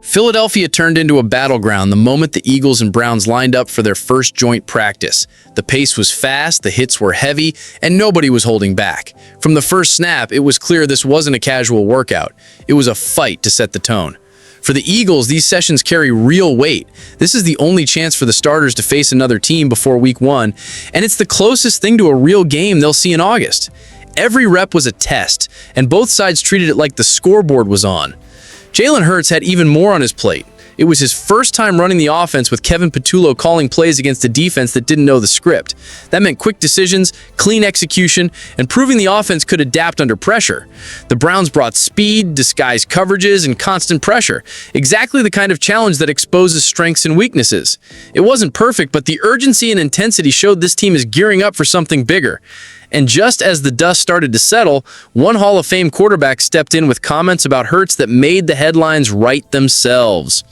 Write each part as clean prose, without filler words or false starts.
Philadelphia turned into a battleground the moment the Eagles and Browns lined up for their first joint practice. The pace was fast, the hits were heavy, and nobody was holding back. From the first snap, it was clear this wasn't a casual workout. It was a fight to set the tone. For the Eagles, these sessions carry real weight. This is the only chance for the starters to face another team before week 1, and it's the closest thing to a real game they'll see in August. Every rep was a test, and both sides treated it like the scoreboard was on. Jalen Hurts had even more on his plate. It was his first time running the offense with Kevin Patullo calling plays against a defense that didn't know the script. That meant quick decisions, clean execution, and proving the offense could adapt under pressure. The Browns brought speed, disguised coverages, and constant pressure. Exactly the kind of challenge that exposes strengths and weaknesses. It wasn't perfect, but the urgency and intensity showed this team is gearing up for something bigger. And just as the dust started to settle, one Hall of Fame quarterback stepped in with comments about Hurts that made the headlines write themselves.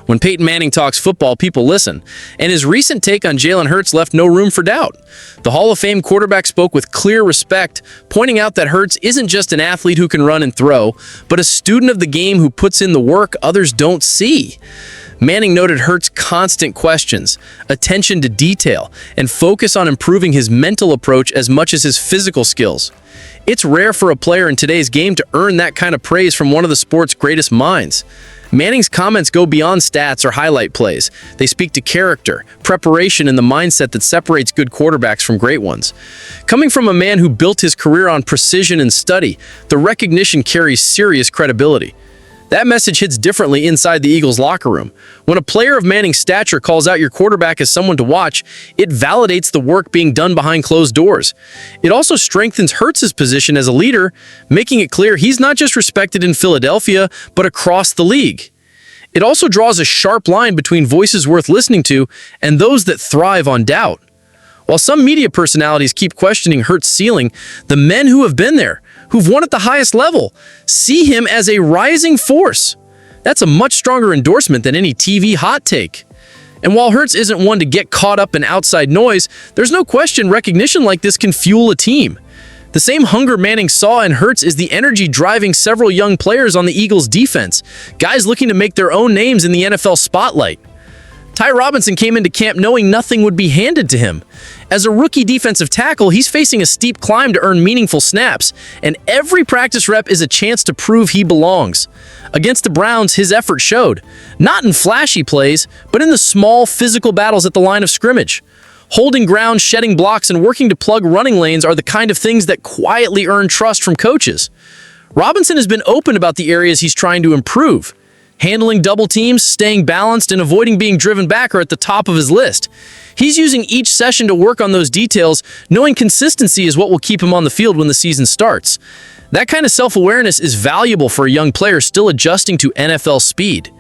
When Peyton Manning talks football, people listen, and his recent take on Jalen Hurts left no room for doubt. The Hall of Fame quarterback spoke with clear respect, pointing out that Hurts isn't just an athlete who can run and throw, but a student of the game who puts in the work others don't see. Manning noted Hurts' constant questions, attention to detail, and focus on improving his mental approach as much as his physical skills. It's rare for a player in today's game to earn that kind of praise from one of the sport's greatest minds. Manning's comments go beyond stats or highlight plays. They speak to character, preparation, and the mindset that separates good quarterbacks from great ones. Coming from a man who built his career on precision and study, the recognition carries serious credibility. That message hits differently inside the Eagles locker room. When a player of Manning's stature calls out your quarterback as someone to watch, it validates the work being done behind closed doors. It also strengthens Hurts' position as a leader, making it clear he's not just respected in Philadelphia, but across the league. It also draws a sharp line between voices worth listening to and those that thrive on doubt. While some media personalities keep questioning Hurts' ceiling, the men who have been there, who've won at the highest level, see him as a rising force. That's a much stronger endorsement than any TV hot take. And while Hurts isn't one to get caught up in outside noise, there's no question recognition like this can fuel a team. The same hunger Manning saw in Hurts is the energy driving several young players on the Eagles' defense, guys looking to make their own names in the NFL spotlight. Ty Robinson came into camp knowing nothing would be handed to him. As a rookie defensive tackle, he's facing a steep climb to earn meaningful snaps, and every practice rep is a chance to prove he belongs. Against the Browns, his effort showed, not in flashy plays, but in the small physical battles at the line of scrimmage. Holding ground, shedding blocks, and working to plug running lanes are the kind of things that quietly earn trust from coaches. Robinson has been open about the areas he's trying to improve. Handling double teams, staying balanced, and avoiding being driven back are at the top of his list. He's using each session to work on those details, knowing consistency is what will keep him on the field when the season starts. That kind of self-awareness is valuable for a young player still adjusting to NFL speed.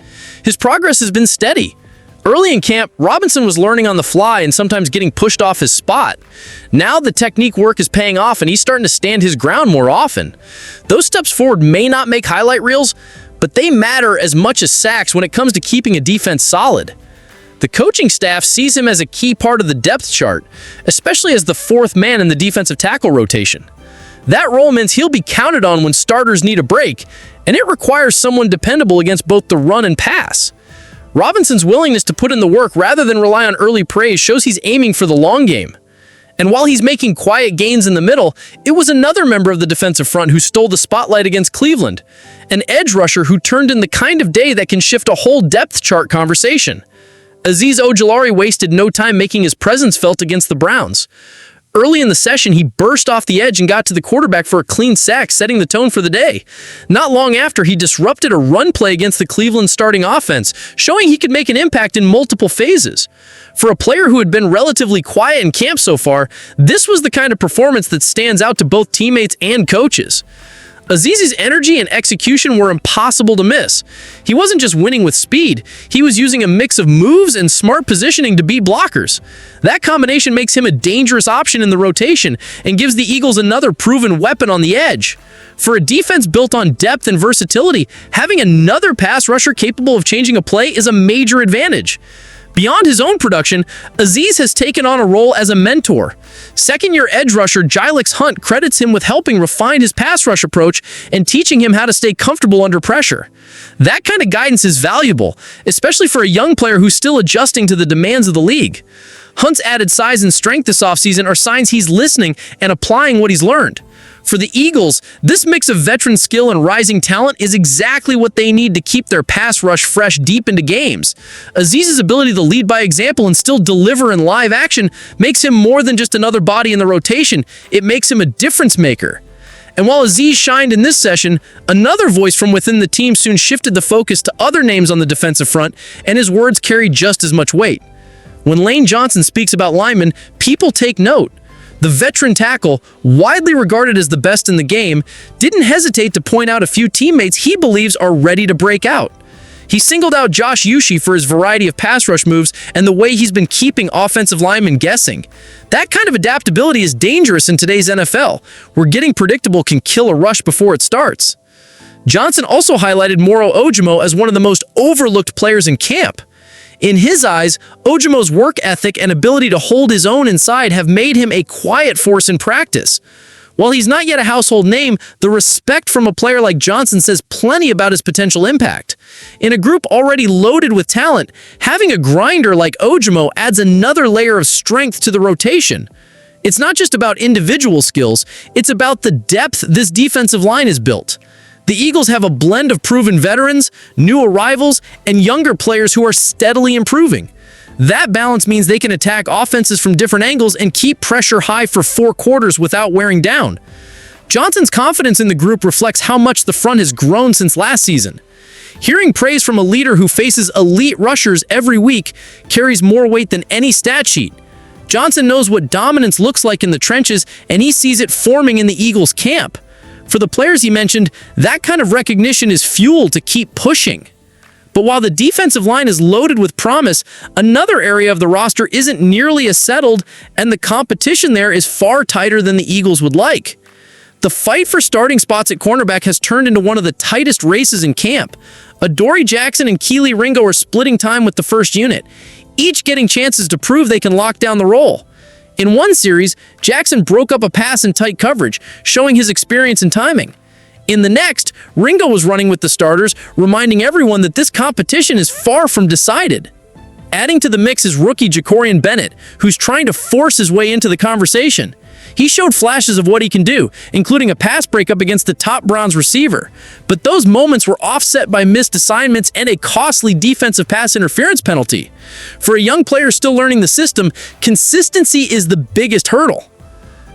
His progress has been steady. Early in camp, Robinson was learning on the fly and sometimes getting pushed off his spot. Now the technique work is paying off and he's starting to stand his ground more often. Those steps forward may not make highlight reels, but they matter as much as sacks when it comes to keeping a defense solid. The coaching staff sees him as a key part of the depth chart, especially as the fourth man in the defensive tackle rotation. That role means he'll be counted on when starters need a break, and it requires someone dependable against both the run and pass. Robinson's willingness to put in the work rather than rely on early praise shows he's aiming for the long game. And while he's making quiet gains in the middle, it was another member of the defensive front who stole the spotlight against Cleveland, an edge rusher who turned in the kind of day that can shift a whole depth chart conversation. Azeez Ojulari wasted no time making his presence felt against the Browns. Early in the session, he burst off the edge and got to the quarterback for a clean sack, setting the tone for the day. Not long after, he disrupted a run play against the Cleveland starting offense, showing he could make an impact in multiple phases. For a player who had been relatively quiet in camp so far, this was the kind of performance that stands out to both teammates and coaches. Azeez's energy and execution were impossible to miss. He wasn't just winning with speed, he was using a mix of moves and smart positioning to beat blockers. That combination makes him a dangerous option in the rotation and gives the Eagles another proven weapon on the edge. For a defense built on depth and versatility, having another pass rusher capable of changing a play is a major advantage. Beyond his own production, Azeez has taken on a role as a mentor. Second-year edge rusher Jix Hunt credits him with helping refine his pass rush approach and teaching him how to stay comfortable under pressure. That kind of guidance is valuable, especially for a young player who's still adjusting to the demands of the league. Hunt's added size and strength this offseason are signs he's listening and applying what he's learned. For the Eagles, this mix of veteran skill and rising talent is exactly what they need to keep their pass rush fresh deep into games. Azeez's ability to lead by example and still deliver in live action makes him more than just another body in the rotation. It makes him a difference maker. And while Azeez shined in this session, another voice from within the team soon shifted the focus to other names on the defensive front, and his words carried just as much weight. When Lane Johnson speaks about linemen, people take note. The veteran tackle, widely regarded as the best in the game, didn't hesitate to point out a few teammates he believes are ready to break out. He singled out Josh Uche for his variety of pass rush moves and the way he's been keeping offensive linemen guessing. That kind of adaptability is dangerous in today's NFL, where getting predictable can kill a rush before it starts. Johnson also highlighted Moro Ojomo as one of the most overlooked players in camp. In his eyes, Ojomo's work ethic and ability to hold his own inside have made him a quiet force in practice. While he's not yet a household name, the respect from a player like Johnson says plenty about his potential impact. In a group already loaded with talent, having a grinder like Ojomo adds another layer of strength to the rotation. It's not just about individual skills, it's about the depth this defensive line is built. The Eagles have a blend of proven veterans, new arrivals, and younger players who are steadily improving. That balance means they can attack offenses from different angles and keep pressure high for 4 quarters without wearing down. Johnson's confidence in the group reflects how much the front has grown since last season. Hearing praise from a leader who faces elite rushers every week carries more weight than any stat sheet. Johnson knows what dominance looks like in the trenches, and he sees it forming in the Eagles' camp. For the players he mentioned, that kind of recognition is fuel to keep pushing. But while the defensive line is loaded with promise, another area of the roster isn't nearly as settled, and the competition there is far tighter than the Eagles would like. The fight for starting spots at cornerback has turned into one of the tightest races in camp. Adoree Jackson and Kelee Ringo are splitting time with the first unit, each getting chances to prove they can lock down the role. In one series, Jackson broke up a pass in tight coverage, showing his experience and timing. In the next, Ringo was running with the starters, reminding everyone that this competition is far from decided. Adding to the mix is rookie Jacorian Bennett, who's trying to force his way into the conversation. He showed flashes of what he can do, including a pass breakup against the top Browns receiver. But those moments were offset by missed assignments and a costly defensive pass interference penalty. For a young player still learning the system, consistency is the biggest hurdle.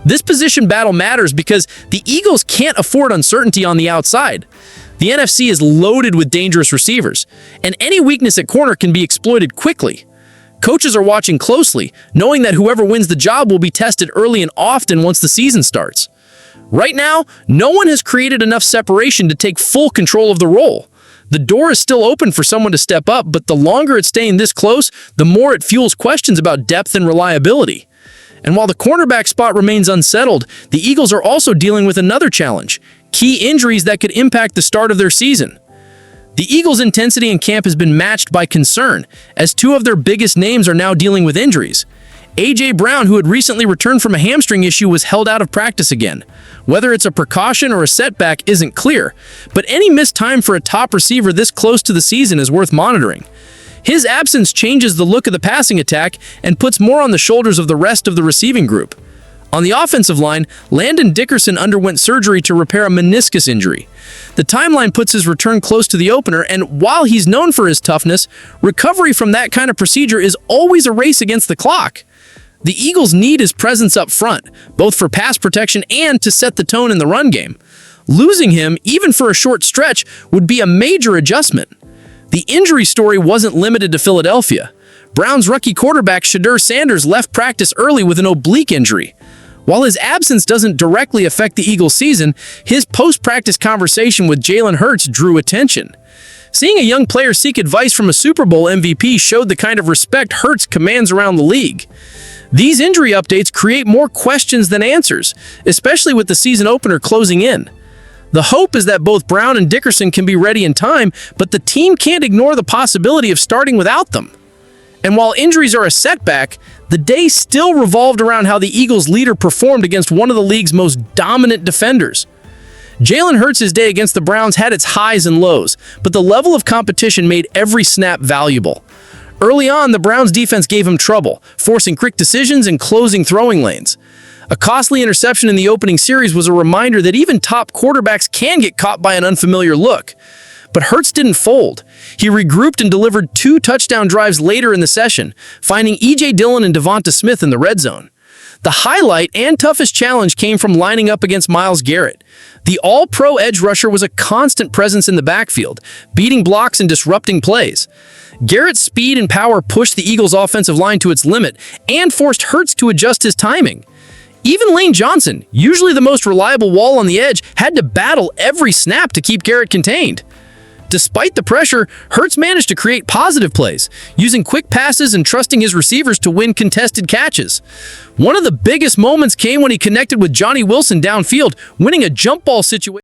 This position battle matters because the Eagles can't afford uncertainty on the outside. The NFC is loaded with dangerous receivers, and any weakness at corner can be exploited quickly. Coaches are watching closely, knowing that whoever wins the job will be tested early and often once the season starts. Right now, no one has created enough separation to take full control of the role. The door is still open for someone to step up, but the longer it's staying this close, the more it fuels questions about depth and reliability. And while the cornerback spot remains unsettled, the Eagles are also dealing with another challenge: key injuries that could impact the start of their season. The Eagles' intensity in camp has been matched by concern, as 2 of their biggest names are now dealing with injuries. A.J. Brown, who had recently returned from a hamstring issue, was held out of practice again. Whether it's a precaution or a setback isn't clear, but any missed time for a top receiver this close to the season is worth monitoring. His absence changes the look of the passing attack and puts more on the shoulders of the rest of the receiving group. On the offensive line, Landon Dickerson underwent surgery to repair a meniscus injury. The timeline puts his return close to the opener, and while he's known for his toughness, recovery from that kind of procedure is always a race against the clock. The Eagles need his presence up front, both for pass protection and to set the tone in the run game. Losing him, even for a short stretch, would be a major adjustment. The injury story wasn't limited to Philadelphia. Browns rookie quarterback Shedeur Sanders left practice early with an oblique injury. While his absence doesn't directly affect the Eagles' season, his post-practice conversation with Jalen Hurts drew attention. Seeing a young player seek advice from a Super Bowl MVP showed the kind of respect Hurts commands around the league. These injury updates create more questions than answers, especially with the season opener closing in. The hope is that both Brown and Dickerson can be ready in time, but the team can't ignore the possibility of starting without them. And while injuries are a setback, the day still revolved around how the Eagles' leader performed against one of the league's most dominant defenders. Jalen Hurts' day against the Browns had its highs and lows, but the level of competition made every snap valuable. Early on, the Browns defense gave him trouble, forcing quick decisions and closing throwing lanes. A costly interception in the opening series was a reminder that even top quarterbacks can get caught by an unfamiliar look. But Hurts didn't fold. He regrouped and delivered 2 touchdown drives later in the session, finding E.J. Dillon and Devonta Smith in the red zone. The highlight and toughest challenge came from lining up against Myles Garrett. The all-pro edge rusher was a constant presence in the backfield, beating blocks and disrupting plays. Garrett's speed and power pushed the Eagles' offensive line to its limit and forced Hurts to adjust his timing. Even Lane Johnson, usually the most reliable wall on the edge, had to battle every snap to keep Garrett contained. Despite the pressure, Hurts managed to create positive plays, using quick passes and trusting his receivers to win contested catches. One of the biggest moments came when he connected with Johnny Wilson downfield, winning a jump ball situation.